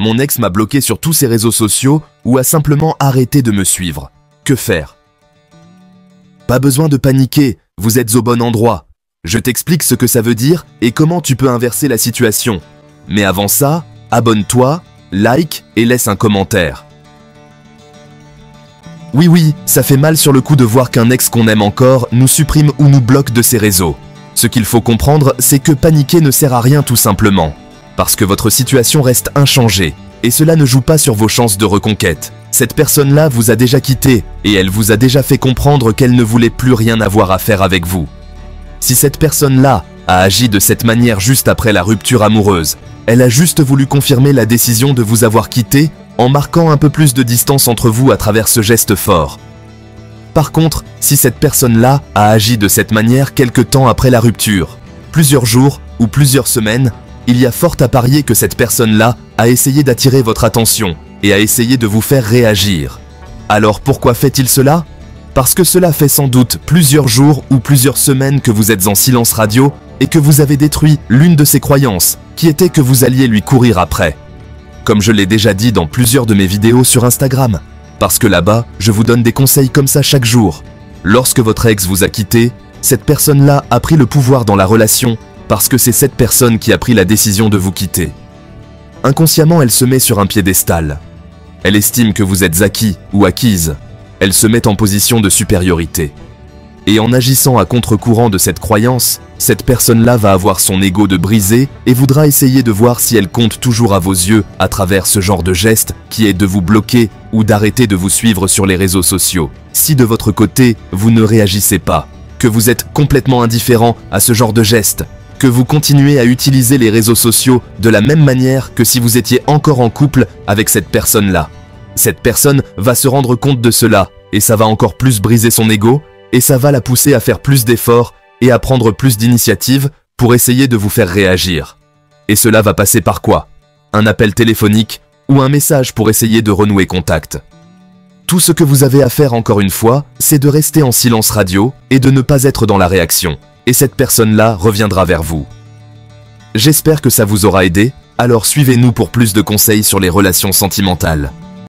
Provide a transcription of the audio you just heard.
Mon ex m'a bloqué sur tous ses réseaux sociaux ou a simplement arrêté de me suivre. Que faire? Pas besoin de paniquer, vous êtes au bon endroit. Je t'explique ce que ça veut dire et comment tu peux inverser la situation. Mais avant ça, abonne-toi, like et laisse un commentaire. Oui, ça fait mal sur le coup de voir qu'un ex qu'on aime encore nous supprime ou nous bloque de ses réseaux. Ce qu'il faut comprendre, c'est que paniquer ne sert à rien tout simplement. Parce que votre situation reste inchangée. Et cela ne joue pas sur vos chances de reconquête. Cette personne-là vous a déjà quitté et elle vous a déjà fait comprendre qu'elle ne voulait plus rien avoir à faire avec vous. Si cette personne-là a agi de cette manière juste après la rupture amoureuse, elle a juste voulu confirmer la décision de vous avoir quitté en marquant un peu plus de distance entre vous à travers ce geste fort. Par contre, si cette personne-là a agi de cette manière quelque temps après la rupture, plusieurs jours ou plusieurs semaines, il y a fort à parier que cette personne-là a essayé d'attirer votre attention et a essayé de vous faire réagir. Alors pourquoi fait-il cela? Parce que cela fait sans doute plusieurs jours ou plusieurs semaines que vous êtes en silence radio et que vous avez détruit l'une de ses croyances, qui était que vous alliez lui courir après. Comme je l'ai déjà dit dans plusieurs de mes vidéos sur Instagram, parce que là-bas, je vous donne des conseils comme ça chaque jour. Lorsque votre ex vous a quitté, cette personne-là a pris le pouvoir dans la relation parce que c'est cette personne qui a pris la décision de vous quitter. Inconsciemment, elle se met sur un piédestal. Elle estime que vous êtes acquis ou acquise. Elle se met en position de supériorité. Et en agissant à contre-courant de cette croyance, cette personne-là va avoir son ego de brisé et voudra essayer de voir si elle compte toujours à vos yeux à travers ce genre de geste qui est de vous bloquer ou d'arrêter de vous suivre sur les réseaux sociaux. Si de votre côté, vous ne réagissez pas, que vous êtes complètement indifférent à ce genre de geste, que vous continuez à utiliser les réseaux sociaux de la même manière que si vous étiez encore en couple avec cette personne-là. Cette personne va se rendre compte de cela et ça va encore plus briser son ego et ça va la pousser à faire plus d'efforts et à prendre plus d'initiatives pour essayer de vous faire réagir. Et cela va passer par quoi? Un appel téléphonique ou un message pour essayer de renouer contact. Tout ce que vous avez à faire encore une fois, c'est de rester en silence radio et de ne pas être dans la réaction. Et cette personne-là reviendra vers vous. J'espère que ça vous aura aidé, alors suivez-nous pour plus de conseils sur les relations sentimentales.